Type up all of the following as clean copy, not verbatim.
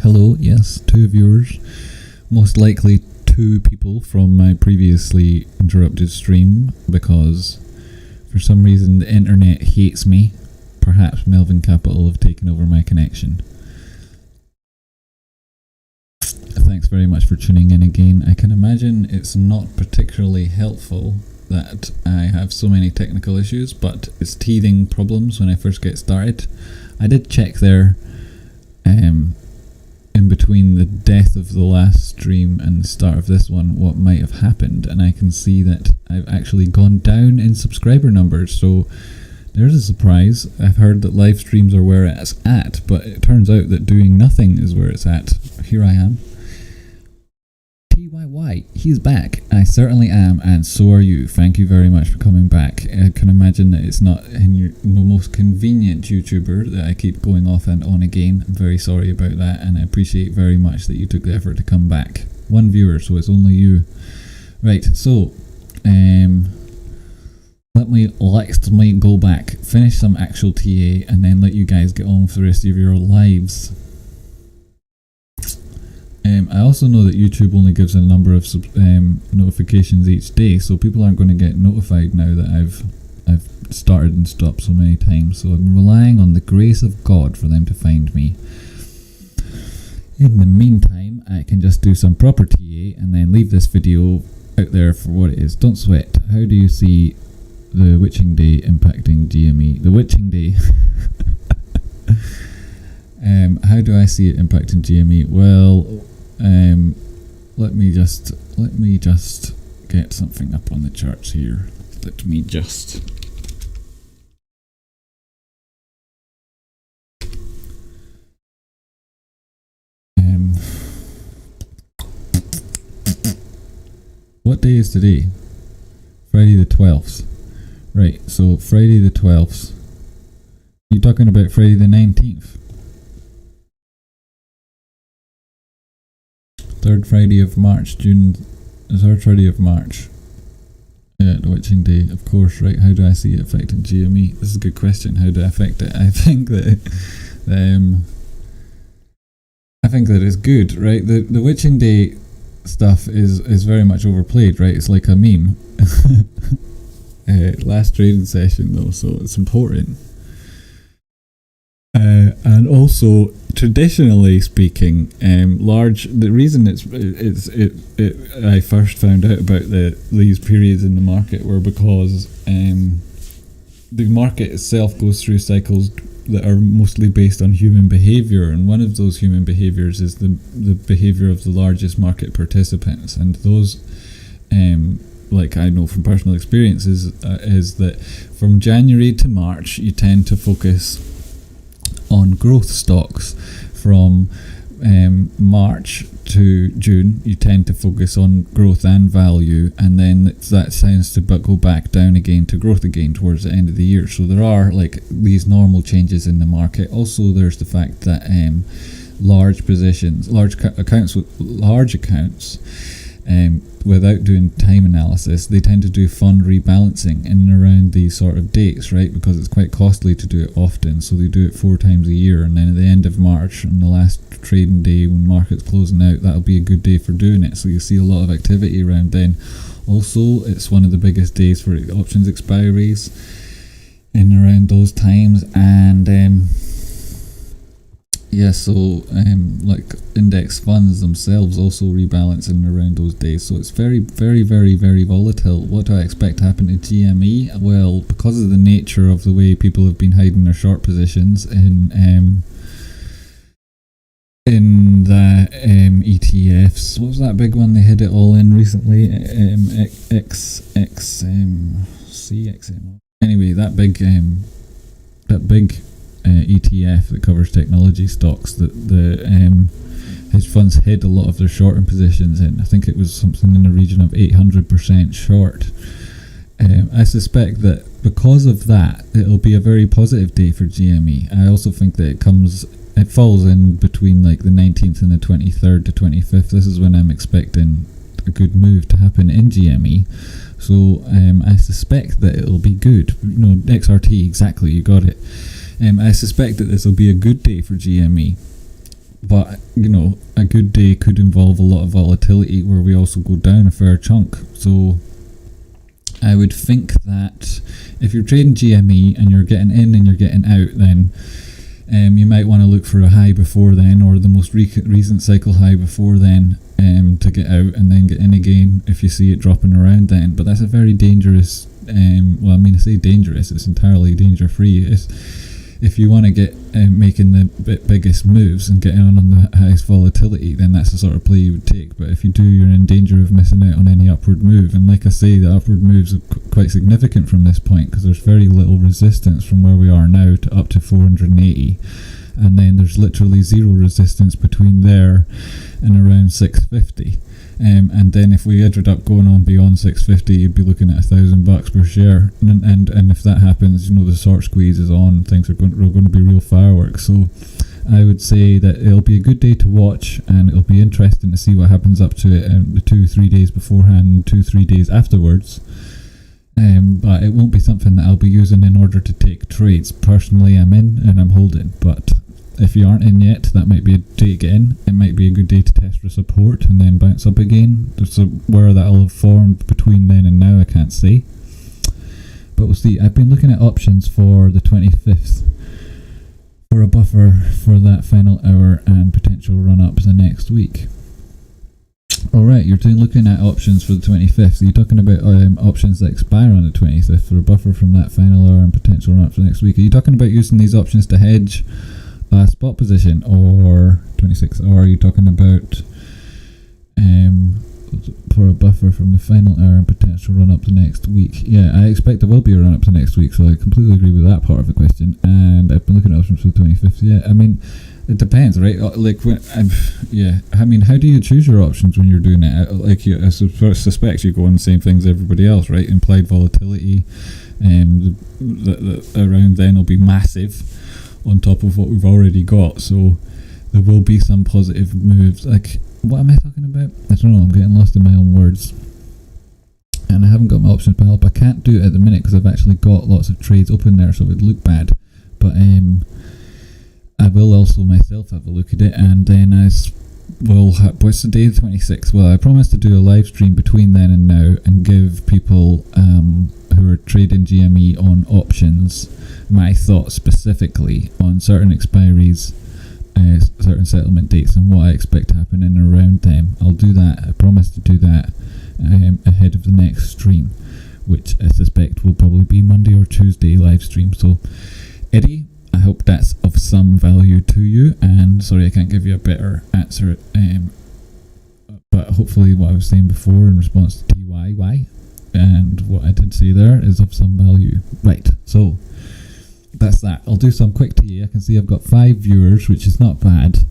Hello, yes, 2 viewers. Most likely 2 people from my previously interrupted stream because for some reason the internet hates me. Perhaps Melvin Capital have taken over my connection. Thanks very much for tuning in again. I can imagine it's not particularly helpful that I have so many technical issues, but it's teething problems when I first get started. I did check there in between the death of the last stream and the start of this one what might have happened, and I can see that I've actually gone down in subscriber numbers, so there's a surprise. I've heard that live streams are where it's at, but it turns out that doing nothing is where it's at. Here I am. TYY, he's back. I certainly am, and so are you. Thank you very much for coming back. I can imagine that it's not the most convenient YouTuber that I keep going off and on again. I'm very sorry about that, and I appreciate very much that you took the effort to come back. 1 viewer, so it's only you. Right, so let me go back, finish some actual TA, and then let you guys get on with the rest of your lives. I also know that YouTube only gives a number of notifications each day, so people aren't going to get notified now that I've started and stopped so many times. So I'm relying on the grace of God for them to find me. In the meantime, I can just do some proper TA and then leave this video out there for what it is. Don't sweat. How do you see the Witching Day impacting GME? The Witching Day. How do I see it impacting GME? Well, let me just get something up on the charts here. Let me just. What day is today? Friday the 12th. Right, so Friday the 12th. You're talking about Friday the 19th? 3rd Friday of March, June, 3rd Friday of March. The Witching Day, of course, right? How do I see it affecting GME? This is a good question. How do I affect it? I think that it's good, right? The Witching Day stuff is very much overplayed, right? It's like a meme. Last trading session though, so it's important. And also, traditionally speaking, the reason I first found out about these periods in the market were because the market itself goes through cycles that are mostly based on human behavior, and one of those human behaviors is the behavior of the largest market participants, and those like I know from personal experiences is that from January to March you tend to focus on growth stocks. From March to June you tend to focus on growth and value, and then that tends to go back down again to growth again towards the end of the year. So there are like these normal changes in the market. Also there's the fact that large accounts without doing time analysis, they tend to do fund rebalancing in and around these sort of dates, right? Because it's quite costly to do it often, so they do it 4 times a year, and then at the end of March, on the last trading day when market's closing out, that'll be a good day for doing it, so you see a lot of activity around then. Also, it's one of the biggest days for options expiries in and around those times, and like index funds themselves also rebalancing around those days, so it's very, very, very, very volatile. What do I expect to happen to GME? Well, because of the nature of the way people have been hiding their short positions in the ETFs. What was that big one they hid it all in recently? CXM. Anyway, that big ETF that covers technology stocks that the hedge funds hid a lot of their shorting positions in. I think it was something in the region of 800% short. I suspect that because of that, it'll be a very positive day for GME. I also think that it falls in between like the 19th and the 23rd to 25th. This is when I'm expecting a good move to happen in GME. So I suspect that it'll be good. XRT, exactly, you got it. I suspect that this will be a good day for GME. But, you know, a good day could involve a lot of volatility where we also go down a fair chunk. So I would think that if you're trading GME and you're getting in and you're getting out, then you might want to look for a high before then, or the most recent cycle high before then, to get out and then get in again if you see it dropping around then. But that's a very dangerous, well, I mean, I say dangerous, it's entirely danger free. If you want to get making the biggest moves and getting on the highest volatility, then that's the sort of play you would take. But if you do, you're in danger of missing out on any upward move. And like I say, the upward moves are quite significant from this point, because there's very little resistance from where we are now to up to 480, and then there's literally zero resistance between there and around 650. And then if we ended up going on beyond 650, you'd be looking at $1,000 per share, and if that happens, you know, the short squeeze is on. Things are going to be real fireworks. So I would say that it'll be a good day to watch, and it'll be interesting to see what happens up to it the 2-3 days beforehand, 2-3 days afterwards. But it won't be something that I'll be using in order to take trades. Personally, I'm in and I'm holding, but if you aren't in yet, that might be a day to get in. It might be a good day to test for support and then bounce up again. So where that'll have formed between then and now, I can't say. But we'll see. I've been looking at options for the 25th for a buffer for that final hour and potential run-ups the next week. Alright, you're looking at options for the 25th. So you're talking about options that expire on the 25th for a buffer from that final hour and potential run-up for the next week. Are you talking about using these options to hedge a spot position, or 26, or are you talking about for a buffer from the final hour and potential run up the next week? Yeah, I expect there will be a run up to next week, so I completely agree with that part of the question. And I've been looking at options for the 25th. Yeah, I mean, it depends, right? Like when I mean, how do you choose your options when you're doing it? Like, I suspect you go on the same things everybody else, right? Implied volatility, around then will be massive on top of what we've already got, so there will be some positive moves. Like, what am I talking about? I don't know, I'm getting lost in my own words, and I haven't got my options to help. I can't do it at the minute because I've actually got lots of trades open there, so it would look bad, but I will also myself have a look at it, and then what's the day, the 26th? Well, I promised to do a live stream between then and now and give people who are trading GME on options my thoughts specifically on certain expiries, certain settlement dates, and what I expect to happen in and around them. I'll do that. I promise to do that ahead of the next stream, which I suspect will probably be Monday or Tuesday live stream. So, Eddie, I hope that's of some value to you, and sorry I can't give you a better answer, but hopefully what I was saying before in response to TYY and what I did say there is of some value. Right, so that's that. I'll do some quick TA. I can see I've got 5 viewers, which is not bad,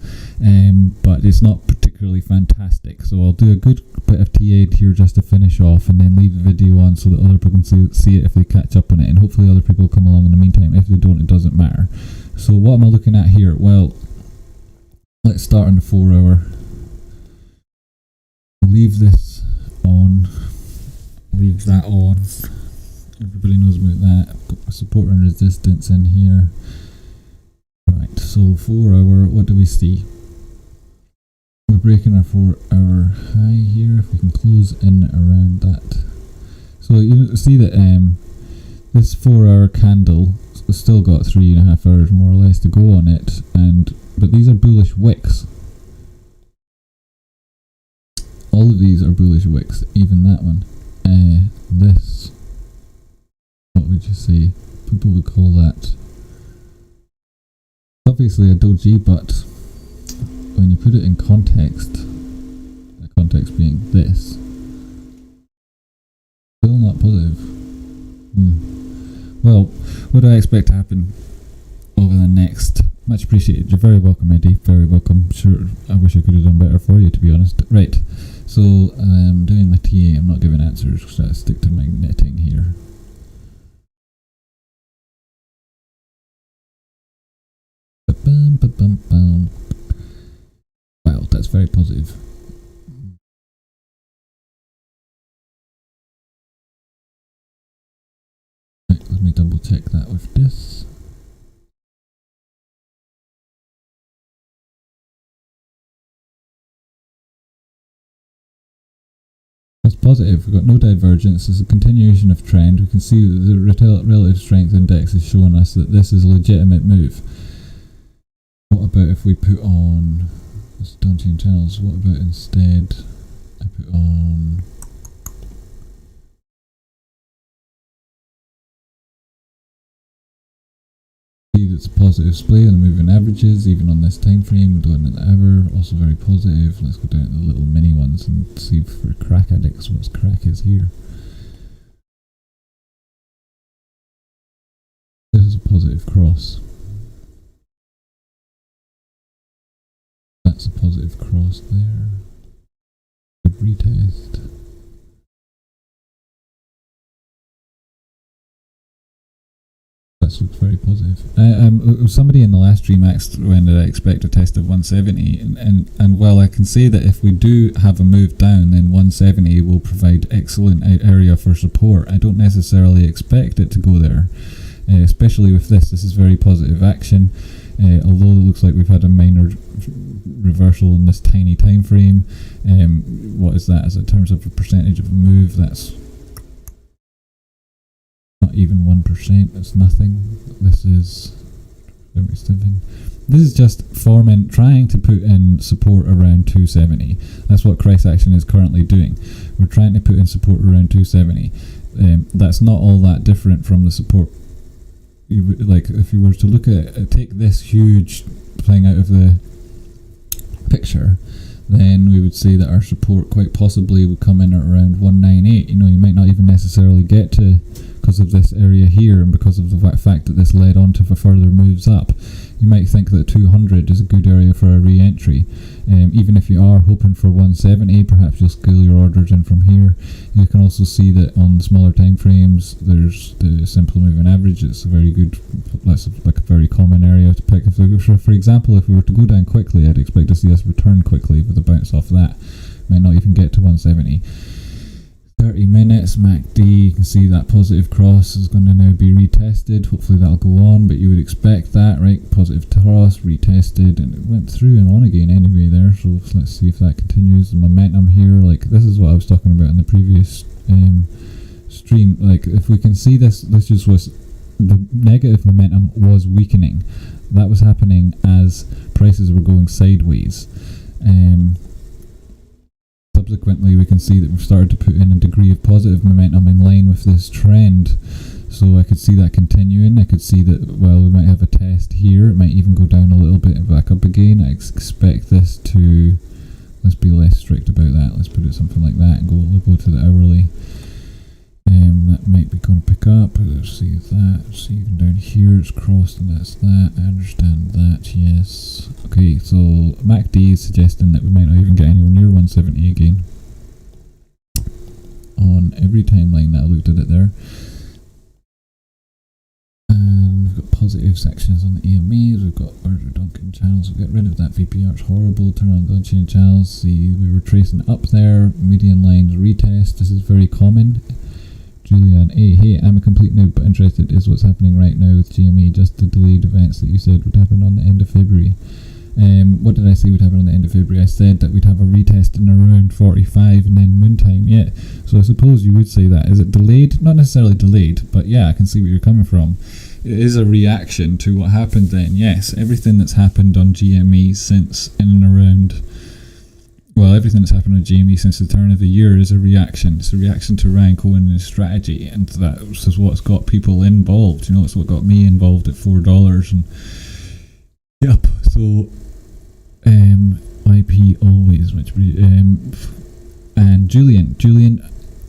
but it's not particularly fantastic, so I'll do a good bit of TA here just to finish off, and then leave the video on so that other people can see it if they catch up on it, and hopefully other people come along in the meantime. If they don't, it doesn't matter. So what am I looking at here? Well, let's start on the 4 hour. Leave this on, leave that on. Everybody knows about that. I've got my support and resistance in here. Right, so 4 hour, what do we see? We're breaking our 4 hour high here, if we can close in around that. So you see that this 4 hour candle has still got 3.5 hours more or less to go on it, but these are bullish wicks. All of these are bullish wicks, even that one. This, what would you say? People would call that obviously a doji, but when you put it in context, the context being this, still not positive. Well, what do I expect to happen over the next? Much appreciated. You're very welcome, Eddie. Very welcome. Sure, I wish I could have done better for you, to be honest. Right, so I'm doing my TA. I'm not giving answers because I stick to my knitting here. Wow, that's very positive. Right, let me double check that with this. positive. We've got no divergence. It's a continuation of trend. We can see that the relative strength index is showing us that this is a legitimate move. What about if we put on this daunting channels? What about instead I put on it's a positive display on the moving averages, even on this time frame. We're doing an hour, also very positive. Let's go down to the little mini ones and see for crack addicts what's crack is here. This is a positive cross. That's a positive cross there. Good retest. Looks very positive. Somebody in the last stream asked when did I expect a test of 170, and while I can say that if we do have a move down, then 170 will provide excellent area for support, I don't necessarily expect it to go there, especially with this. This is very positive action, although it looks like we've had a minor reversal in this tiny time frame. What is that as in terms of a percentage of a move? That's not even 1%. It's nothing. This is just forming, trying to put in support around 270. That's what price action is currently doing. We're trying to put in support around 270. That's not all that different from the support. Like if you were to look at take this huge thing out of the picture, then we would say that our support quite possibly would come in at around 198. You know, you might not even necessarily get to, because of this area here and because of the fact that this led on to further moves up. You might think that 200 is a good area for a re-entry. Even if you are hoping for 170, perhaps you'll scale your orders in from here. You can also see that on the smaller time frames, there's the simple moving average. It's a very good, that's like a very common area to pick. For example, if we were to go down quickly, I'd expect to see us return quickly with a bounce off that. Might not even get to 170. 30 minutes, MACD, you can see that positive cross is going to now be retested. Hopefully that'll go on, but you would expect that, right? Positive cross, retested, and it went through and on again anyway there, so let's see if that continues. The momentum here, like this is what I was talking about in the previous stream. Like if we can see this just was, the negative momentum was weakening. That was happening as prices were going sideways. Subsequently, we can see that we've started to put in a degree of positive momentum in line with this trend. So I could see that continuing. I could see that, well, we might have a test here. It might even go down a little bit and back up again. I expect this to, let's be less strict about that. Let's put it something like that and go to the hourly. That might be going to pick up. Let's see that. See, even down here it's crossed and that's that. I understand that, yes. Okay, so MACD is suggesting that we might not even get anywhere near 170 again. On every timeline that I looked at it there. And we've got positive sections on the EMAs, we've got order Duncan channels, we'll get rid of that VPR, it's horrible, turn on Duncan channels, see we were tracing up there, median lines retest, this is very common. Julian, hey, I'm a complete noob but interested is what's happening right now with GME, just the delayed events that you said would happen on the end of February. What did I say would happen on the end of February? I said that we'd have a retest in around 45 and then moon time, yeah. So I suppose you would say that. Is it delayed? Not necessarily delayed, but yeah, I can see where you're coming from. It is a reaction to what happened then, yes. Everything that's happened on GME since in and around, well, everything that's happened on GME since the turn of the year is a reaction. It's a reaction to Ryan Cohen and his strategy, and that is what's got people involved. You know, it's what got me involved at $4 and yep. So IP always, which and Julian,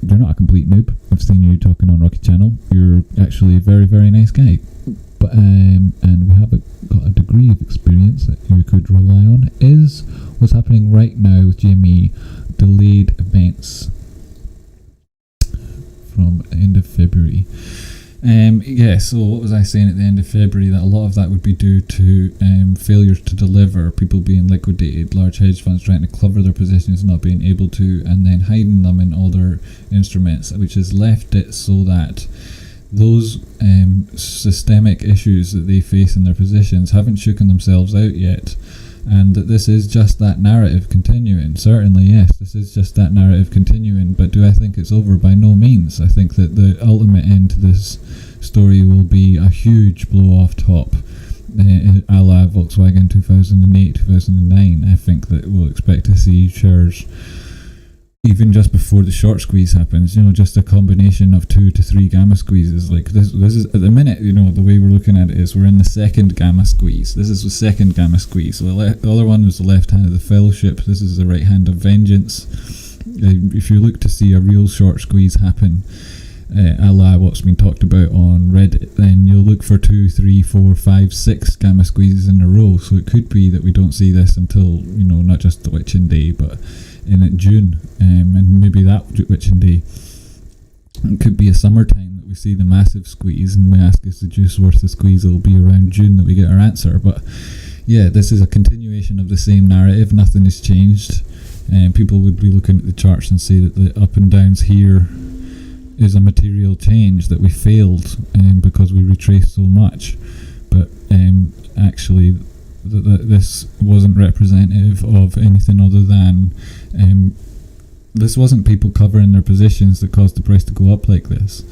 you're not a complete noob. I've seen you talking on Rocky Channel. You're actually a very, very nice guy. But and we have got a degree of experience that you could rely on. Is what's happening right now with GME delayed events from the end of February. Yeah, so what was I saying at the end of February? That a lot of that would be due to failures to deliver, people being liquidated, large hedge funds trying to cover their positions, not being able to, and then hiding them in other instruments, which has left it so that those systemic issues that they face in their positions haven't shaken themselves out yet. and that this is just that narrative continuing. Certainly, yes, this is just that narrative continuing, but do I think it's over? By no means. I think that the ultimate end to this story will be a huge blow off top, a la Volkswagen 2008, 2009. I think that we'll expect to see shares even just before the short squeeze happens, just a combination of 2 to 3 gamma squeezes. Like this is at the minute, the way we're looking at it is we're in the second gamma squeeze. This is the second gamma squeeze. So the other one was the left hand of the fellowship. This is the right hand of vengeance. If you look to see a real short squeeze happen, a la what's been talked about on Reddit, then you'll look for 2, 3, 4, 5, 6 gamma squeezes in a row. So it could be that we don't see this until, not just the witching day, but in June, and maybe that witching day. It could be a summertime that we see the massive squeeze, and we ask, is the juice worth the squeeze? It'll be around June that we get our answer. But yeah, this is a continuation of the same narrative. Nothing has changed. People would be looking at the charts and say that the up and downs here is a material change, that we failed because we retraced so much. But actually, this wasn't representative of anything other than this wasn't people covering their positions that caused the price to go up like this.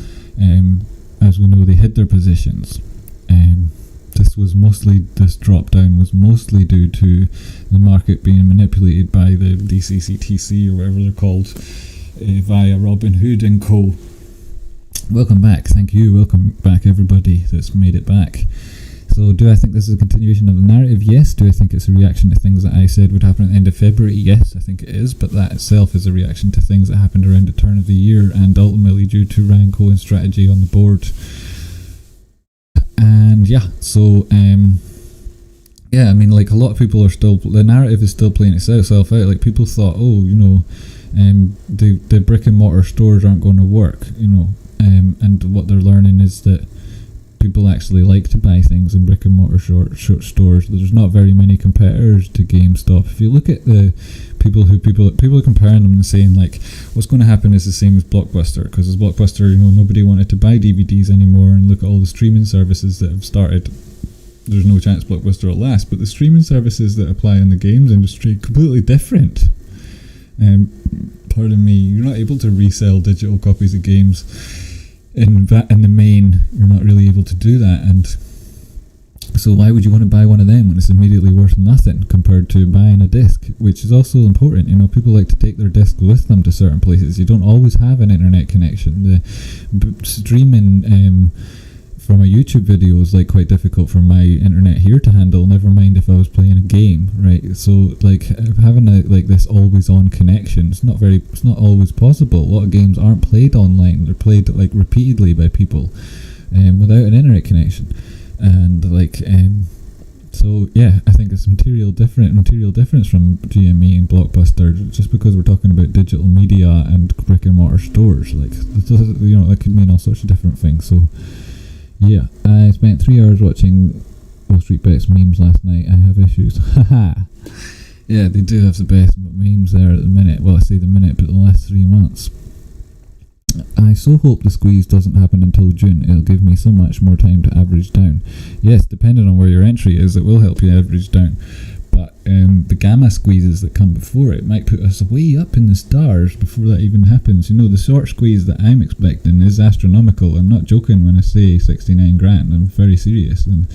As we know, they hid their positions. This drop down was mostly due to the market being manipulated by the DCCTC or whatever they're called, via Robinhood and Co. Welcome back, thank you, welcome back everybody that's made it back. So do I think this is a continuation of the narrative? Yes. Do I think it's a reaction to things that I said would happen at the end of February? Yes, I think it is, but that itself is a reaction to things that happened around the turn of the year and ultimately due to Ryan Cohen's strategy on the board. And yeah, so a lot of people are still, the narrative is still playing itself out. Like people thought, the brick and mortar stores aren't going to work, and what they're learning is that people actually like to buy things in brick and mortar short stores. There's not very many competitors to GameStop. If you look at the people are comparing them and saying like, what's going to happen is the same as Blockbuster, because as Blockbuster, nobody wanted to buy DVDs anymore, and look at all the streaming services that have started. There's no chance Blockbuster will last, but the streaming services that apply in the games industry are completely different. Pardon me, you're not able to resell digital copies of games. In the main, you're not really able to do that, and so why would you want to buy one of them when it's immediately worth nothing compared to buying a disc, which is also important. People like to take their disc with them to certain places. You don't always have an internet connection. The streaming from a YouTube video is quite difficult for my internet here to handle, never mind if I was playing a game, right? So having this always on connection, it's not always possible. A lot of games aren't played online, they're played repeatedly by people without an internet connection. And so yeah, I think it's material difference from GME and Blockbuster, just because we're talking about digital media and brick and mortar stores. That could mean all sorts of different things. So yeah, I spent 3 hours watching Wall Street Bets memes last night. I have issues. Haha. Yeah, they do have the best memes there at the minute. Well, I say the minute, but the last 3 months. I so hope the squeeze doesn't happen until June. It'll give me so much more time to average down. Yes, depending on where your entry is, it will help you average down. But the gamma squeezes that come before it might put us way up in the stars before that even happens. The short squeeze that I'm expecting is astronomical. I'm not joking when I say 69 grand. I'm very serious. And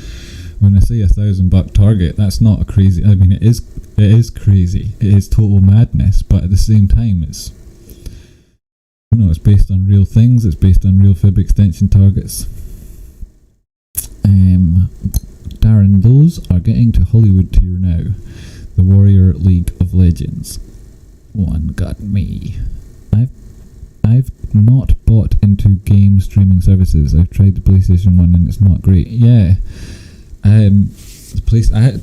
when I say $1,000 target, that's not a crazy. I mean, it is crazy. It is total madness. But at the same time, it's it's based on real things. It's based on real fib extension targets. Darren, those are getting to Hollywood tier now. The Warrior League of Legends. One got me. I've not bought into game streaming services. I've tried the PlayStation 1 and it's not great. Yeah.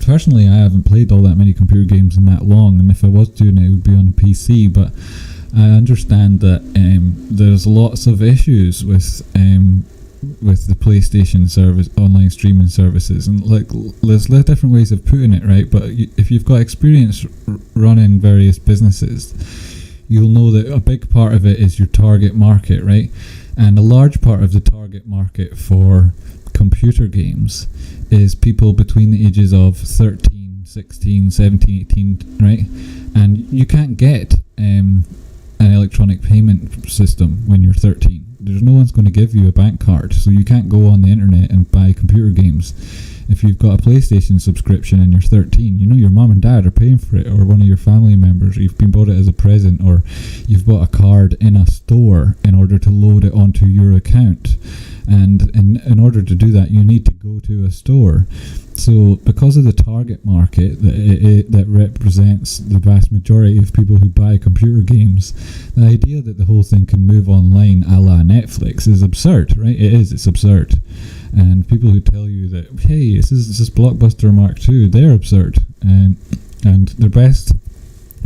Personally, I haven't played all that many computer games in that long, and if I was doing it, it would be on a PC, but I understand that there's lots of issues with the PlayStation service, online streaming services, and there's different ways of putting it, right? But if you've got experience running various businesses, you'll know that a big part of it is your target market, right? And a large part of the target market for computer games is people between the ages of 13 15, 16, 17, 18, right? And you can't get an electronic payment system when you're 13. There's no one's going to give you a bank card, so you can't go on the internet and buy computer games. If you've got a PlayStation subscription and you're 13, you know your mum and dad are paying for it, or one of your family members, or you've been bought it as a present, or you've bought a card in a store in order to load it onto your account. And in order to do that, you need to go to a store. So because of the target market that represents the vast majority of people who buy computer games, the idea that the whole thing can move online a la Netflix is absurd, right? It's absurd. And people who tell you that, hey, this is Blockbuster Mark II, they're absurd. And they're best.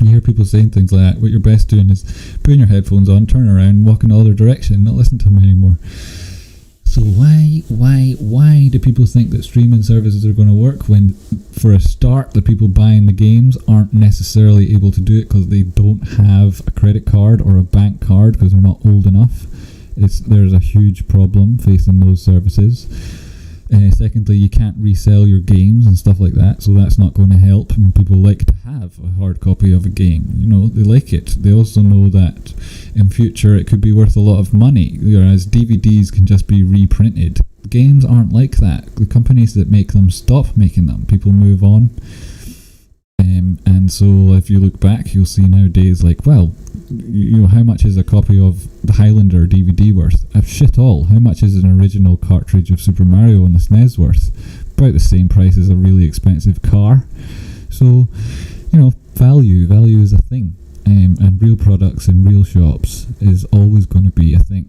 You hear people saying things like that. What you're best doing is putting your headphones on, turn around, walk in the other direction, not listen to them anymore. So why do people think that streaming services are going to work when, for a start, the people buying the games aren't necessarily able to do it because they don't have a credit card or a bank card because they're not old enough? There's a huge problem facing those services. Secondly, you can't resell your games and stuff like that, so that's not going to help. And people like to have a hard copy of a game. You know, they like it. They also know that in future it could be worth a lot of money, whereas DVDs can just be reprinted. Games aren't like that. The companies that make them stop making them. People move on. And so if you look back, you'll see nowadays, like, well, you know, how much is a copy of the Highlander DVD worth? Shit all. How much is an original cartridge of Super Mario on the SNES worth? About the same price as a really expensive car. So, you know, value is a thing. And real products in real shops is always going to be a thing.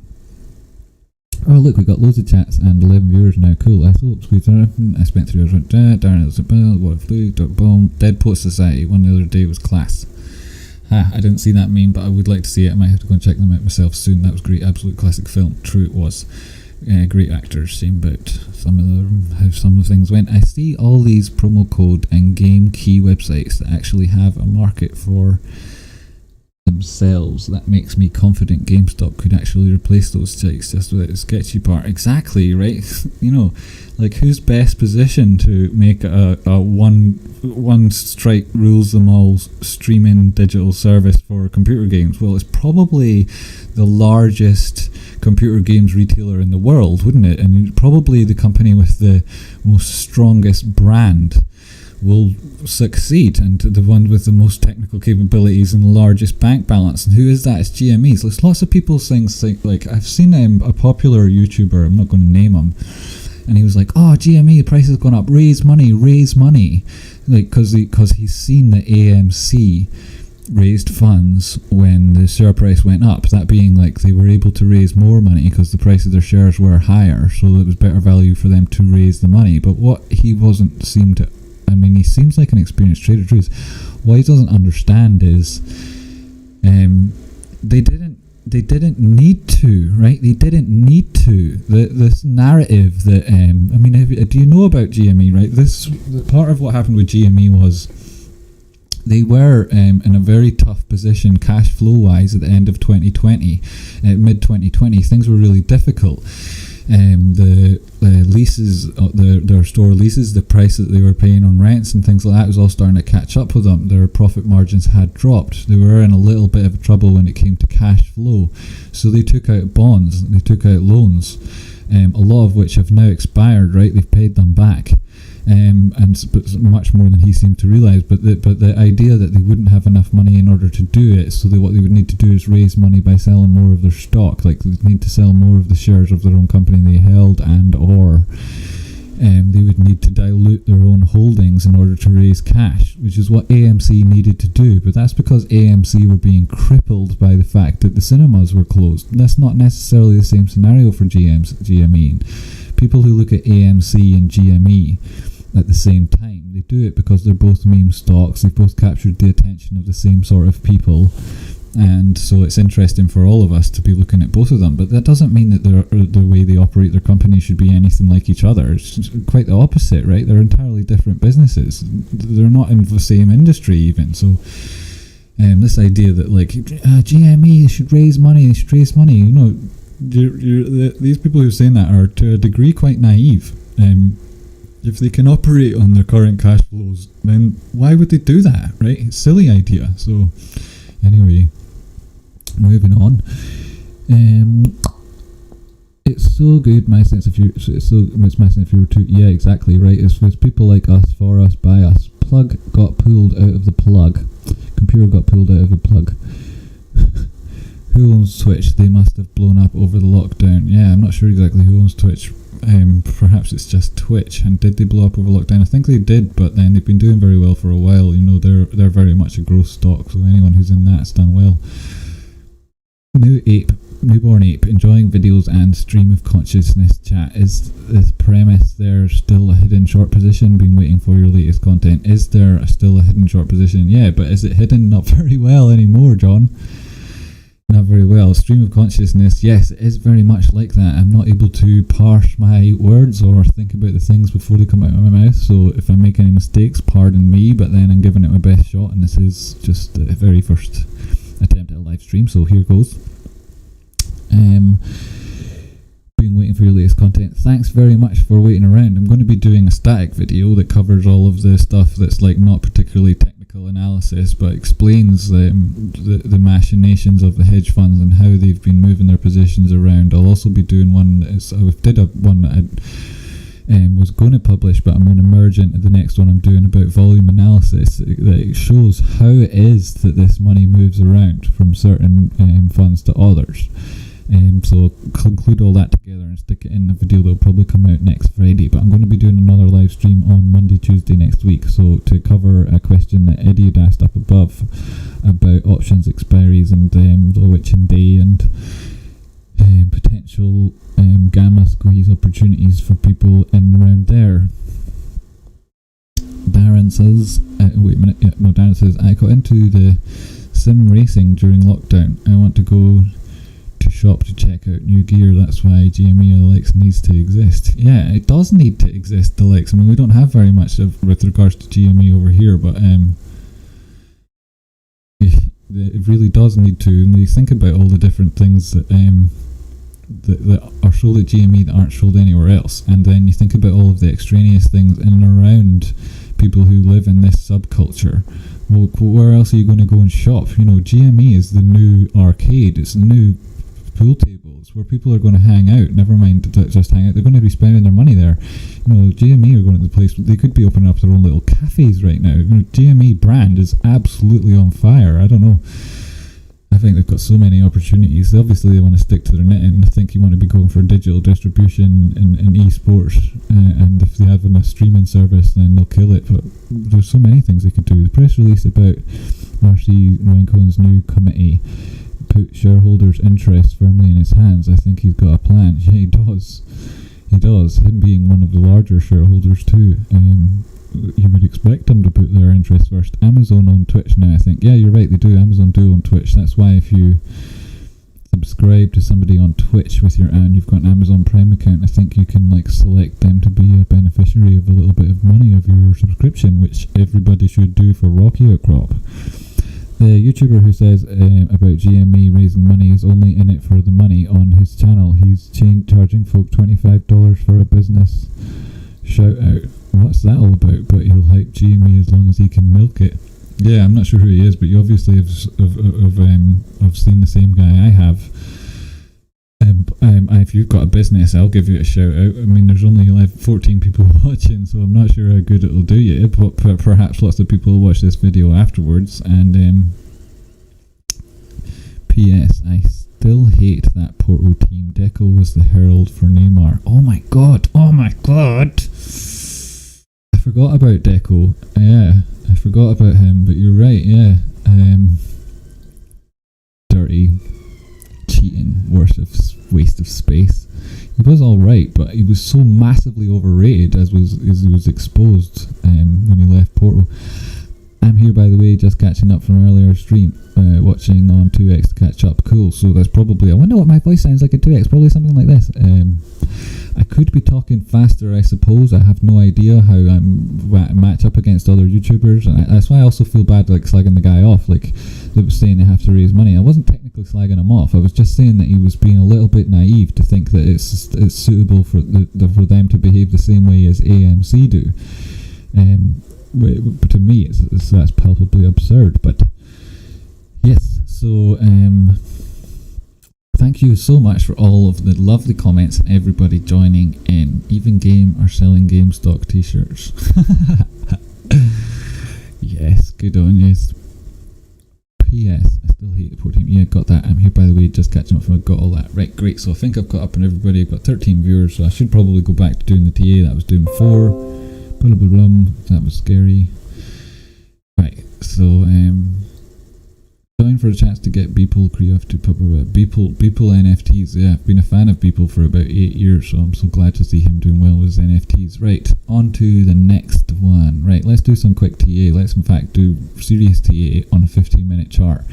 Oh look, we got loads of chats and 11 viewers now. Cool. I spent 3 hours on Darren, what a flu, boom. Dead Poet Society, one the other day was class. I didn't see that meme, but I would like to see it. I might have to go and check them out myself soon. That was great, absolute classic film. True it was. Great actors, same about how some of the things went. I see all these promo code and game key websites that actually have a market for themselves. That makes me confident Gamestop could actually replace those sites just with the sketchy part. Exactly, right? You know, like, who's best positioned to make a one strike rules them all streaming digital service for computer games? Well, it's probably the largest computer games retailer in the world, wouldn't it? And probably the company with the most strongest brand will succeed, and the one with the most technical capabilities and the largest bank balance. And who is that? It's GME. So there's lots of people saying, like, I've seen a popular YouTuber, I'm not going to name him, and he was like, oh, GME, the price has gone up, raise money, like, because he's seen that AMC raised funds when the share price went up, that being like they were able to raise more money because the price of their shares were higher, so it was better value for them to raise the money. But what he he seems like an experienced trader too. What he doesn't understand is they didn't need to, right? They didn't need to. This narrative that do you know about GME, right? This part of what happened with GME was they were in a very tough position cash flow wise at the end of 2020, mid 2020. Things were really difficult. The leases, their store leases, the price that they were paying on rents and things like that was all starting to catch up with them. Their profit margins had dropped. They were in a little bit of trouble when it came to cash flow. So they took out bonds, they took out loans, a lot of which have now expired, right? They've paid them back. But much more than he seemed to realise. But the idea that they wouldn't have enough money in order to do it, so what they would need to do is raise money by selling more of their stock. Like, they would need to sell more of the shares of their own company they held, or they would need to dilute their own holdings in order to raise cash, which is what AMC needed to do. But that's because AMC were being crippled by the fact that the cinemas were closed. That's not necessarily the same scenario for GME. People who look at AMC and GME at the same time, they do it because they're both meme stocks. They've both captured the attention of the same sort of people, and so it's interesting for all of us to be looking at both of them. But that doesn't mean that the way they operate their company should be anything like each other. It's quite the opposite, right? They're entirely different businesses. They're not in the same industry even. So this idea that, like, GME should raise money, you know, these people who are saying that are to a degree quite naive. If they can operate on their current cash flows, then why would they do that, right? It's a silly idea. So anyway, moving on. It's so good, my sense of humor. It's my sense of humor too. Yeah, exactly right. It's people like us, for us, by us. Plug got pulled out of the plug. Computer got pulled out of the plug. Who owns Twitch? They must have blown up over the lockdown. Yeah, I'm not sure exactly who owns Twitch. Perhaps it's just Twitch. And did they blow up over lockdown? I think they did, but then they've been doing very well for a while. You know, they're very much a growth stock, so anyone who's in that's done well. Newborn ape, enjoying videos and stream of consciousness chat. Is this premise there still a hidden short position? Been waiting for your latest content. Is there still a hidden short position? Yeah, but is it hidden? Not very well anymore, John. Not very well. Stream of consciousness, yes, it is very much like that. I'm not able to parse my words or think about the things before they come out of my mouth, so if I make any mistakes, pardon me, but then I'm giving it my best shot, and this is just the very first attempt at a live stream, so here goes. Been waiting for your latest content. Thanks very much for waiting around. I'm going to be doing a static video that covers all of the stuff that's like not particularly technical analysis, but explains the machinations of the hedge funds and how they've been moving their positions around. I'll also be doing one that I was going to publish, but I'm going to merge into the next one I'm doing about volume analysis that shows how it is that this money moves around from certain funds to others. So I'll conclude all that together and stick it in a video that'll probably come out next Friday, but I'm going to be doing another live stream on Monday, Tuesday next week, so to cover a question that Eddie had asked up above about options expiries and the witching day and potential gamma squeeze opportunities for people in and around there. Darren says, Darren says, I got into the sim racing during lockdown. I want to go to shop to check out new gear. That's why GME or the likes needs to exist. Yeah, it does need to exist, the likes. I mean, we don't have very much with regards to GME over here, but it really does need to. And when you think about all the different things that that are sold at GME that aren't sold anywhere else, and then you think about all of the extraneous things in and around people who live in this subculture. Well, where else are you going to go and shop? You know, GME is the new arcade. It's the new pool tables where people are going to hang out. Never mind just hang out. They're going to be spending their money there. You know, GME are going to the place. They could be opening up their own little cafes right now. You know, GME brand is absolutely on fire. I don't know. I think they've got so many opportunities. Obviously, they want to stick to their knitting. I think you want to be going for digital distribution in esports, and if they have a streaming service, then they'll kill it. But there's so many things they could do. The press release about RC Ryan Cohen's new committee put shareholders' interests firmly in his hands. I think he's got a plan. Yeah, he does. He does. Him being one of the larger shareholders too. You would expect them to put their interests first. Amazon on Twitch now, I think. Yeah, you're right, they do. Amazon do on Twitch. That's why if you subscribe to somebody on Twitch with your you've got an Amazon Prime account, I think you can like select them to be a beneficiary of a little bit of money of your subscription, which everybody should do for RockyOutcrop. The YouTuber who says about GME raising money is only in it for the money on his channel. He's charging folk $25 for a business shout out. What's that all about? But he'll hype GME as long as he can milk it. Yeah, I'm not sure who he is, but you obviously have seen the same guy I have. If you've got a business, I'll give you a shout out. I mean, there's only 14 people watching, so I'm not sure how good it'll do you, but perhaps lots of people will watch this video afterwards. And P.S. I still hate that Porto team. Deco was the herald for Neymar. Oh my god! I forgot about Deco. Yeah, I forgot about him, but you're right, yeah. Dirty, cheating, waste of space. He was alright, but he was so massively overrated as he was exposed when he left Porto. I'm here, by the way, just catching up from earlier stream, watching on 2x to catch up. Cool. So that's probably, I wonder what my voice sounds like at 2x, probably something like this. I could be talking faster, I suppose. I have no idea how I match up against other YouTubers, and that's why I also feel bad like slagging the guy off, like that was saying they have to raise money. I wasn't technically slagging him off. I was just saying that he was being a little bit naive to think that it's suitable for for them to behave the same way as AMC do. But to me, that's palpably absurd. But yes, so thank you so much for all of the lovely comments and everybody joining in. Even Game are selling GameStop t-shirts. Yes, good on you. P.S. I still hate the poor team. Yeah, got that. I'm here, by the way, just catching up from I got all that. Right, great. So I think I've caught up on everybody. I've got 13 viewers, so I should probably go back to doing the TA that I was doing before. Blah, blah, blah. That was scary. Right, so going for a chance to get Beeple creative to Beeple NFTs. Yeah, I've been a fan of Beeple for about 8 years, so I'm so glad to see him doing well with his NFTs. Right, on to the next one. Right, let's do some quick TA. Let's in fact do serious TA on a 15-minute chart,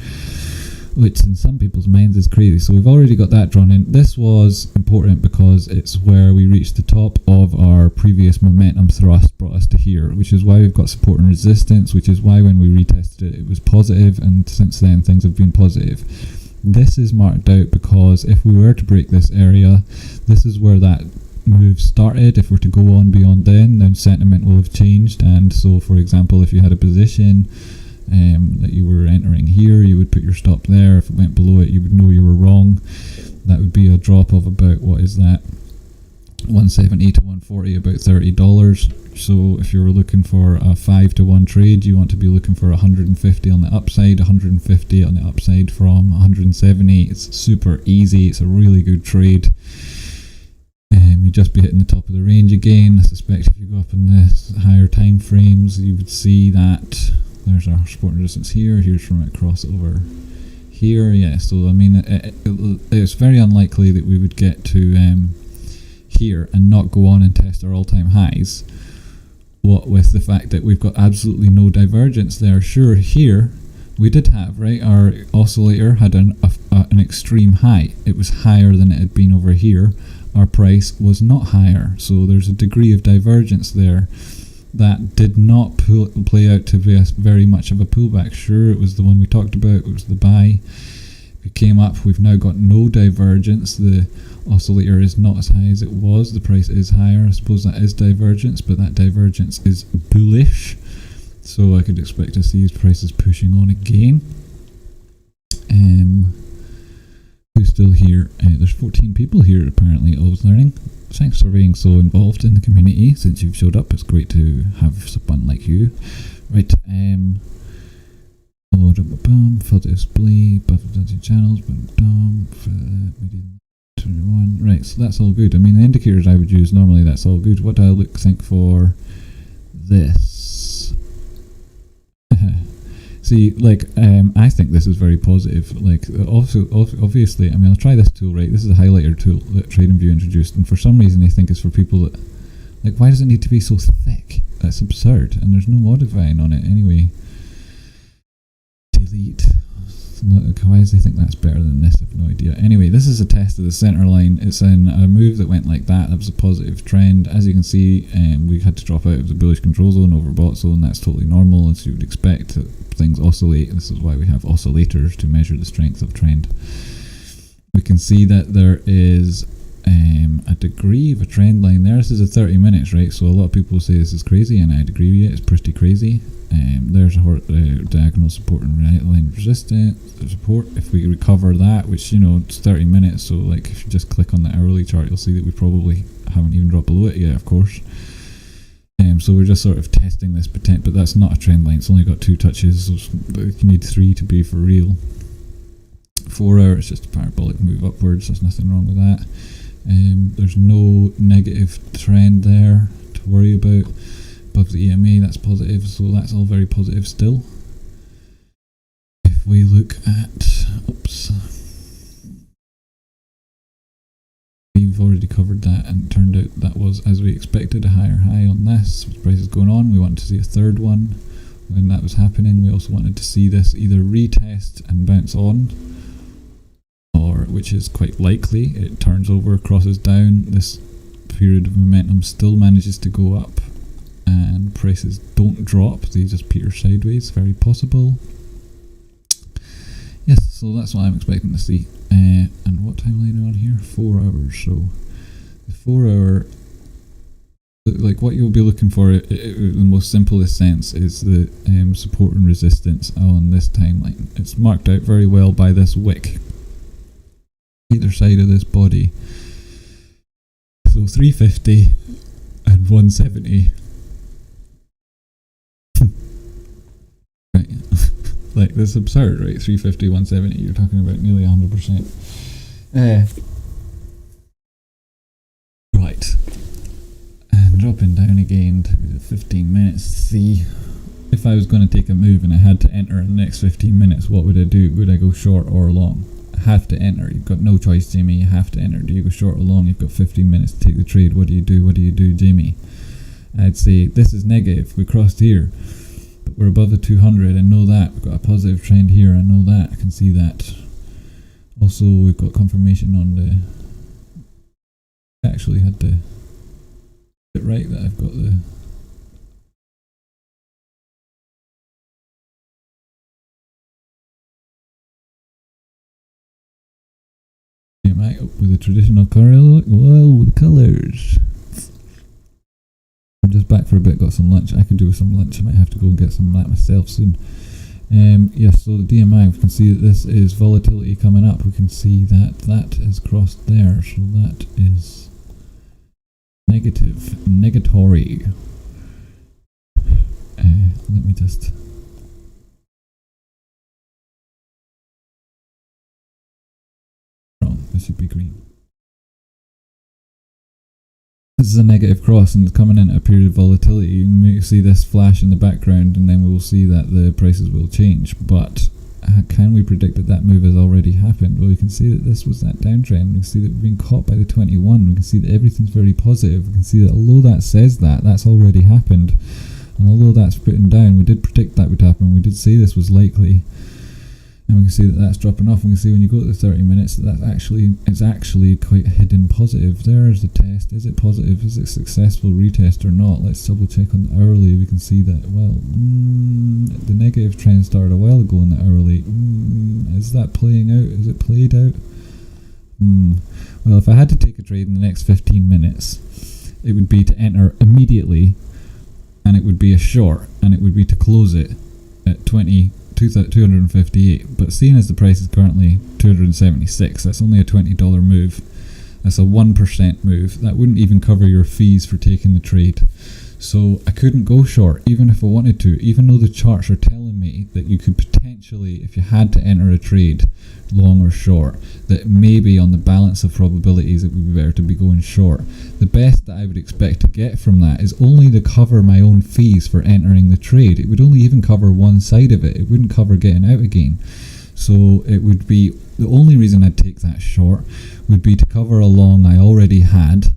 which in some people's minds is crazy. So we've already got that drawn in. This was important because it's where we reached the top of our previous momentum thrust, brought us to here, which is why we've got support and resistance, which is why when we retested it, it was positive, and since then things have been positive. This is marked out because if we were to break this area, this is where that move started. If we're to go on beyond then sentiment will have changed. And so, for example, if you had a position that you were entering here, you would put your stop there. If it went below it, you would know you were wrong. That would be a drop of about, what is that, 170 to 140, about $30. So if you were looking for a 5 to 1 trade, you want to be looking for 150 on the upside, 150 on the upside from 170. It's super easy. It's a really good trade. You'd just be hitting the top of the range again. I suspect if you go up in the higher time frames, you would see that there's our support and resistance here. Here's from it across over here. Yeah, so I mean, it's very unlikely that we would get to here and not go on and test our all-time highs. What with the fact that we've got absolutely no divergence there. Sure, here we did have, right, our oscillator had an extreme high. It was higher than it had been over here. Our price was not higher, so there's a degree of divergence there that did not play out to be very much of a pullback. Sure, it was the one we talked about, it was the buy. It came up, we've now got no divergence. The oscillator is not as high as it was, the price is higher. I suppose that is divergence, but that divergence is bullish, so I could expect to see these prices pushing on again. Who's still here? There's 14 people here apparently, I was learning. Thanks for being so involved in the community since you've showed up. It's great to have someone like you. Right, for display, buffer channels, for media 21. Right, so that's all good. I mean, the indicators I would use normally, that's all good. What do I think for this? See, like, I think this is very positive. Like, also, obviously, I mean, I'll try this tool, right? This is a highlighter tool that TradingView introduced, and for some reason they think it's for people that, like, why does it need to be so thick? That's absurd, and there's no modifying on it anyway. Delete. Why does they think that's better than this? I have no idea. Anyway, this is a test of the center line. It's in a move that went like that. That was a positive trend. As you can see, we had to drop out of the bullish control zone, overbought zone. That's totally normal, as you would expect. Things oscillate. This is why we have oscillators to measure the strength of trend. We can see that there is a degree of a trend line there. This is a 30 minutes, right? So a lot of people say this is crazy, and I'd agree with you. It's pretty crazy. There's a diagonal support and right line resistance support. If we recover that, which, you know, it's 30 minutes, so like if you just click on the hourly chart, you'll see that we probably haven't even dropped below it yet, of course. So we're just sort of testing this potential, but that's not a trend line. It's only got 2 touches, so you need 3 to be for real. 4 hour, it's just a parabolic move upwards. There's nothing wrong with that. There's no negative trend there to worry about. Above the EMA, that's positive, so that's all very positive still. If we look at, we've already covered that, and it turned out that was, as we expected, a higher high on this. With prices going on, we want to see a third one. when that was happening. We also wanted to see this either retest and bounce on, or, which is quite likely, it turns over, crosses down, this period of momentum still manages to go up, and prices don't drop, they just peter sideways, very possible. Yes, so that's what I'm expecting to see. And what timeline are we on here? 4 hours. So the 4 hour, like what you'll be looking for in the most simplest sense is the support and resistance on this timeline. It's marked out very well by this wick either side of this body. So 350 and 170. Right. Like, this is absurd, right? 350, 170, you're talking about nearly 100%. Right. And dropping down again to 15 minutes to see if I was going to take a move and I had to enter in the next 15 minutes, what would I do? Would I go short or long? I have to enter. You've got no choice, Jamie. You have to enter. Do you go short or long? You've got 15 minutes to take the trade. What do you do? What do you do, Jamie? I'd say this is negative. We crossed here. But we're above the 200, I know that. We've got a positive trend here, I know that. I can see that. Also, we've got confirmation on the... I actually had to get it right that I've got the... GME up with the traditional colour. Whoa, the colours. I'm just back for a bit, got some lunch. I could do with some lunch. I might have to go and get some of that myself soon. Yes, so the DMI, we can see that this is volatility coming up. We can see that that is crossed there, so that is negative, negatory. Let me just... Wrong, this should be green. This is a negative cross and it's coming in at a period of volatility. You may see this flash in the background and then we will see that the prices will change. But can we predict that that move has already happened? Well, we can see that this was that downtrend. We can see that we've been caught by the 21. We can see that everything's very positive. We can see that although that says that, that's already happened. And although that's putting down, we did predict that would happen. We did say this was likely. And we can see that that's dropping off. We can see when you go to the 30 minutes that it's actually quite a hidden positive. There's the test. Is it positive? Is it successful retest or not? Let's double check on the hourly. We can see that, well, the negative trend started a while ago in the hourly. Is that playing out? Is it played out? Well, if I had to take a trade in the next 15 minutes, it would be to enter immediately, and it would be a short, and it would be to close it at 258, but seeing as the price is currently 276, that's only a $20 move. That's a 1% move. That wouldn't even cover your fees for taking the trade. So I couldn't go short even if I wanted to, even though the charts are telling me that you could potentially, if you had to enter a trade, long or short, that maybe on the balance of probabilities it would be better to be going short. The best that I would expect to get from that is only to cover my own fees for entering the trade. It would only even cover one side of it. It wouldn't cover getting out again. So it would be, the only reason I'd take that short would be to cover a long I already had,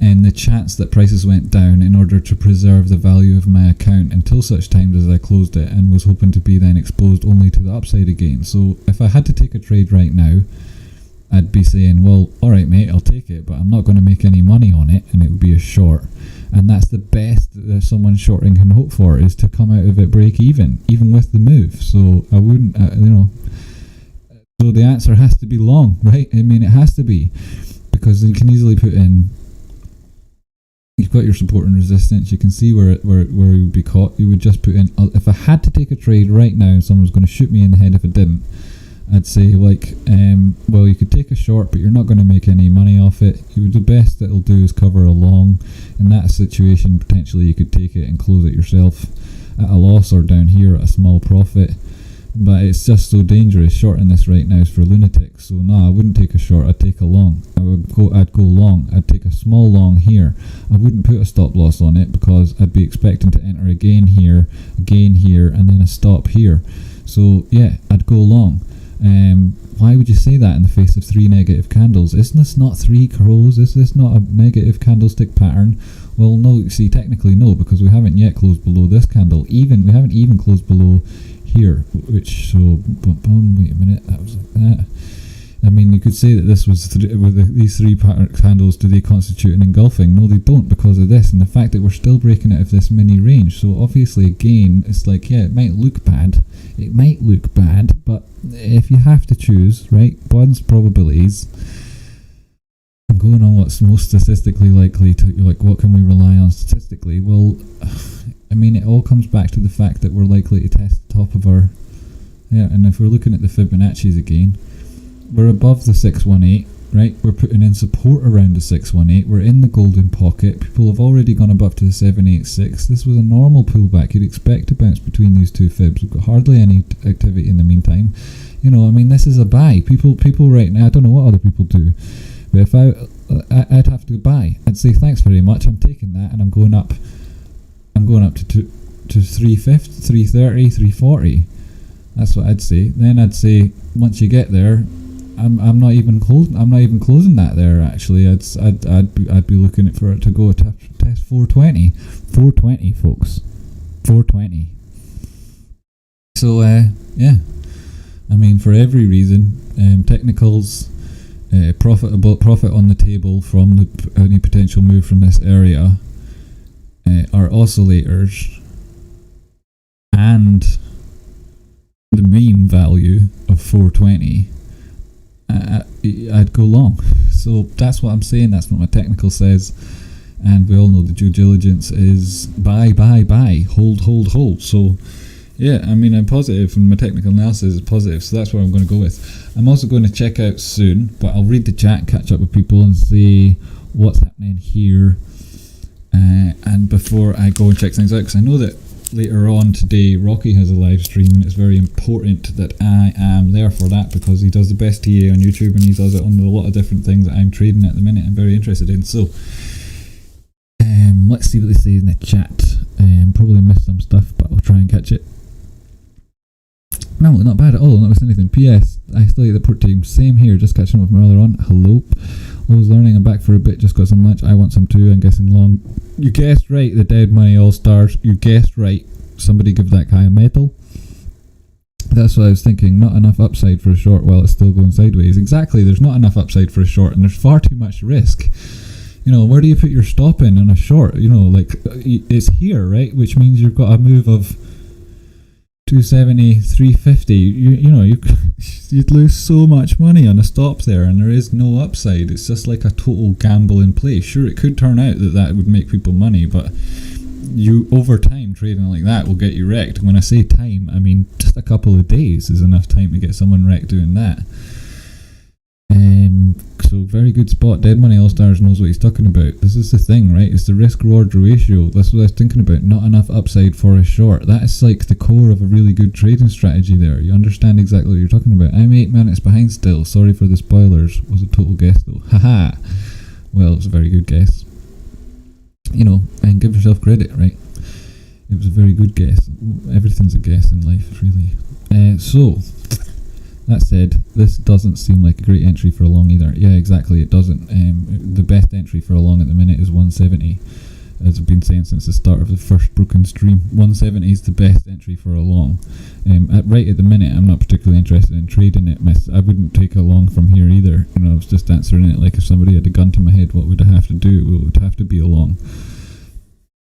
and the chance that prices went down in order to preserve the value of my account until such times as I closed it, and was hoping to be then exposed only to the upside again. So if I had to take a trade right now, I'd be saying, well, alright mate, I'll take it, but I'm not going to make any money on it, and it would be a short. And that's the best that someone shorting can hope for, is to come out of it break even with the move. So I wouldn't, so the answer has to be long, right? I mean, it has to be, because you can easily put in, you've got your support and resistance. You can see where you would be caught. You would just put in, if I had to take a trade right now and someone was going to shoot me in the head if I didn't, I'd say like, well, you could take a short, but you're not going to make any money off it. The best that it'll do is cover a long. In that situation, potentially you could take it and close it yourself at a loss, or down here at a small profit. But it's just so dangerous. Shorting this right now is for lunatics. So no, I wouldn't take a short. I'd take a long. I'd go long. I'd take a small long here. I wouldn't put a stop loss on it, because I'd be expecting to enter again here, and then a stop here. So yeah, I'd go long. Why would you say that in the face of 3 negative candles? Isn't this not 3 crows? Is this not a negative candlestick pattern? Well, no, you see, technically no, because we haven't yet closed below this candle. We haven't even closed below here, which, so, wait a minute, that was that. I mean, you could say that this was these three candles, do they constitute an engulfing? No, they don't, because of this and the fact that we're still breaking out of this mini range. So obviously, again, it's like, yeah, it might look bad, but if you have to choose, right, one's probabilities, and going on what's most statistically likely to, like, what can we rely on statistically? Well, I mean, it all comes back to the fact that we're likely to test the top of our, and if we're looking at the Fibonacci's again, we're above the 618, right? We're putting in support around the 618. We're in the golden pocket. People have already gone above to the 786. This was a normal pullback. You'd expect to bounce between these two fibs. We've got hardly any activity in the meantime. You know, I mean, this is a buy. People right now, I don't know what other people do, but if I'd have to buy. I'd say thanks very much. I'm taking that, and I'm going up to 350, 330, 340. That's what I'd say. Then I'd say once you get there, I'm not even closing that there. Actually, I'd be looking for it to go test 420, 420, folks, 420. So yeah, I mean, for every reason, technicals, profit on the table from any potential move from this area, our oscillators, and the mean value of 420. I'd go long. So that's what I'm saying, that's what my technical says, and we all know the due diligence is buy, hold. So yeah, I mean, I'm positive, and my technical analysis is positive, so that's what I'm going to go with. I'm also going to check out soon, but I'll read the chat, catch up with people and see what's happening here, and before I go and check things out, because I know that later on today Rocky has a live stream, and it's very important that I am there for that, because he does the best TA on YouTube, and he does it on a lot of different things that I'm trading at the minute I'm very interested in. So let's see what they say in the chat. Probably missed some stuff, but I'll try and catch it. No, not bad at all, not missed anything. PS, I still like the port team. Same here, just catching up with my other on. Hello. Always learning, I'm back for a bit, just got some lunch. I want some too, I'm guessing long. You guessed right, the Dead Money All-Stars. You guessed right. Somebody give that guy a medal. That's what I was thinking. Not enough upside for a short while it's still going sideways. Exactly, there's not enough upside for a short, and there's far too much risk. You know, where do you put your stop in on a short? You know, like, it's here, right? Which means you've got a move of 270, 350. You know, you'd lose so much money on a stop there, and there is no upside. It's just like a total gamble in play. Sure, it could turn out that would make people money, but you, over time, trading like that will get you wrecked. When I say time, I mean just a couple of days is enough time to get someone wrecked doing that. So very good spot. Dead Money All Stars knows what he's talking about. This is the thing, right? It's the risk reward ratio. That's what I was thinking about. Not enough upside for a short. That is like the core of a really good trading strategy there. You understand exactly what you're talking about. I'm 8 minutes behind still. Sorry for the spoilers. Was a total guess though. Haha. Well, it was a very good guess. You know, and give yourself credit, right? It was a very good guess. Everything's a guess in life, really. So that said, this doesn't seem like a great entry for a long either. Yeah, exactly, it doesn't. The best entry for a long at the minute is 170, as I've been saying since the start of the first broken stream. 170 is the best entry for a long. Right at the minute, I'm not particularly interested in trading it. I wouldn't take a long from here either. You know, I was just answering it like if somebody had a gun to my head, what would I have to do? Well, it would have to be a long,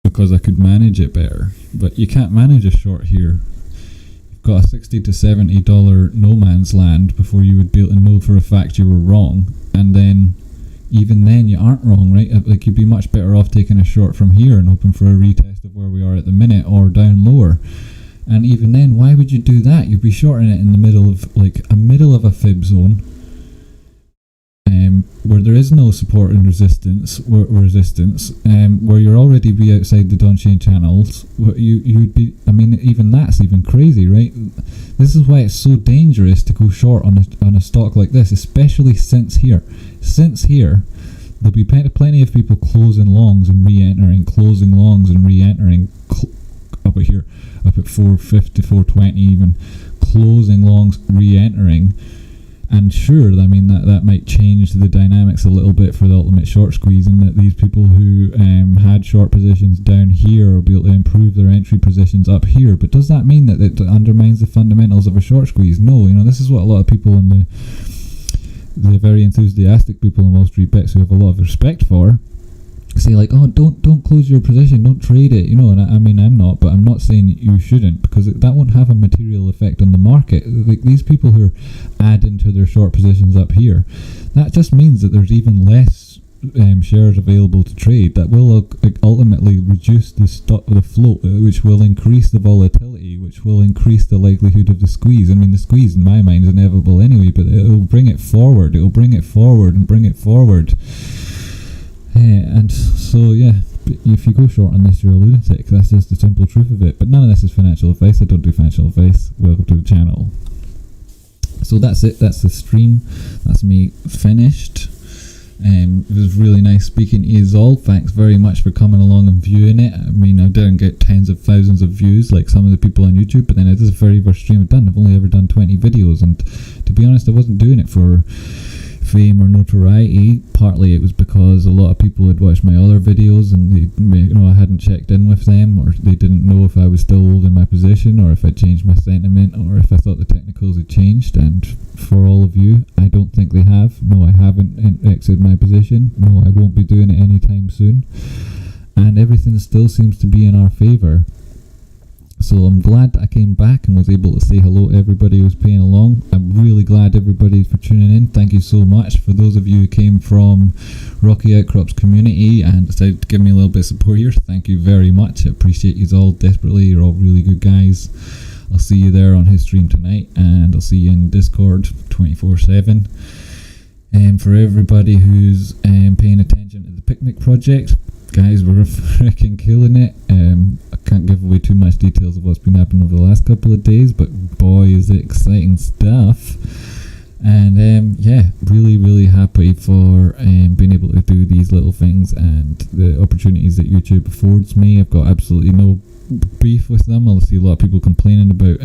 because I could manage it better. But you can't manage a short here. Got a $60 to $70 no man's land before you would be able to know for a fact you were wrong, and then even then you aren't wrong, right? Like, you'd be much better off taking a short from here and hoping for a retest of where we are at the minute, or down lower. And even then, why would you do that? You'd be shorting it in the middle of, like, a middle of a fib zone, where there is no support and resistance, where you're already be outside the on-chain channels. You'd be, I mean, even that's even crazy, right? This is why it's so dangerous to go short on a stock like this, especially since here. Since here, there'll be plenty of people closing longs and re-entering, closing longs and re-entering, up at here, up at 450, 420 even, closing longs, re-entering. And sure, I mean that might change the dynamics a little bit for the ultimate short squeeze, in that these people who had short positions down here will be able to improve their entry positions up here. But does that mean that it undermines the fundamentals of a short squeeze? No, this is what a lot of people in the very enthusiastic people in Wall Street Bets, who have a lot of respect for, say, like, oh, don't close your position, don't trade it, and I mean, I'm not saying that you shouldn't, because that won't have a material effect on the market. Like, these people who are adding to their short positions up here, that just means that there's even less shares available to trade. That will ultimately reduce the float, which will increase the volatility, which will increase the likelihood of the squeeze. I mean, the squeeze in my mind is inevitable anyway, but it'll bring it forward and bring it forward. And so, yeah, if you go short on this, you're a lunatic. That's just the simple truth of it. But none of this is financial advice. I don't do financial advice. Welcome to the channel. So that's it. That's the stream. That's me finished. It was really nice speaking to you all. Thanks very much for coming along and viewing it. I mean, I didn't get tens of thousands of views like some of the people on YouTube, but then it is the very first stream I've done. I've only ever done 20 videos, and to be honest, I wasn't doing it for fame or notoriety. Partly it was because a lot of people had watched my other videos and I hadn't checked in with them, or they didn't know if I was still holding my position, or if I changed my sentiment, or if I thought the technicals had changed. And for all of you, I don't think they have. No, I haven't exited my position. No, I won't be doing it anytime soon, and everything still seems to be in our favour. So I'm glad that I came back and was able to say hello to everybody who's playing along. I'm really glad everybody for tuning in. Thank you so much. For those of you who came from Rocky Outcrop's community and decided to give me a little bit of support here, thank you very much. I appreciate you all desperately. You're all really good guys. I'll see you there on his stream tonight, and I'll see you in Discord 24/7. And for everybody who's paying attention to the Picnic project, guys, we're freaking killing it. I can't give away too much details of what's been happening over the last couple of days, but boy, is it exciting stuff. And yeah, really happy for being able to do these little things and the opportunities that YouTube affords me. I've got absolutely no beef with them. I'll see a lot of people complaining about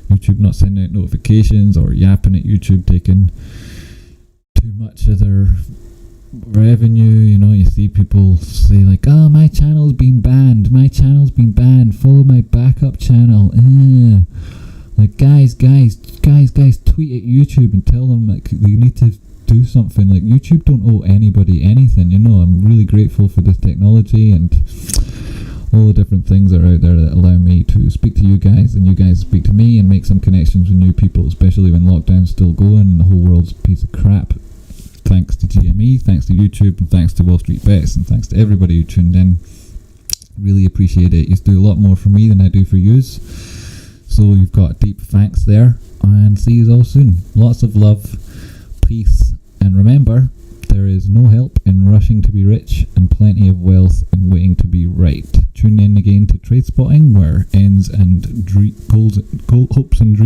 YouTube not sending out notifications, or yapping at YouTube taking too much of their revenue. You see people say like, oh, my channel's been banned, follow my backup channel. Like, guys, tweet at YouTube and tell them like they need to do something. Like, YouTube don't owe anybody anything. I'm really grateful for this technology and all the different things that are out there that allow me to speak to you guys, and you guys speak to me, and make some connections with new people, especially when lockdown's still going and the whole world's a piece of crap. Thanks to GME, thanks to YouTube, and thanks to Wall Street Bets, and thanks to everybody who tuned in. Really appreciate it. You do a lot more for me than I do for yous, so you've got a deep thanks there, and see you all soon. Lots of love, peace, and remember, there is no help in rushing to be rich, and plenty of wealth in waiting to be right. Tune in again to Tradespotting, where ends and hopes and dreams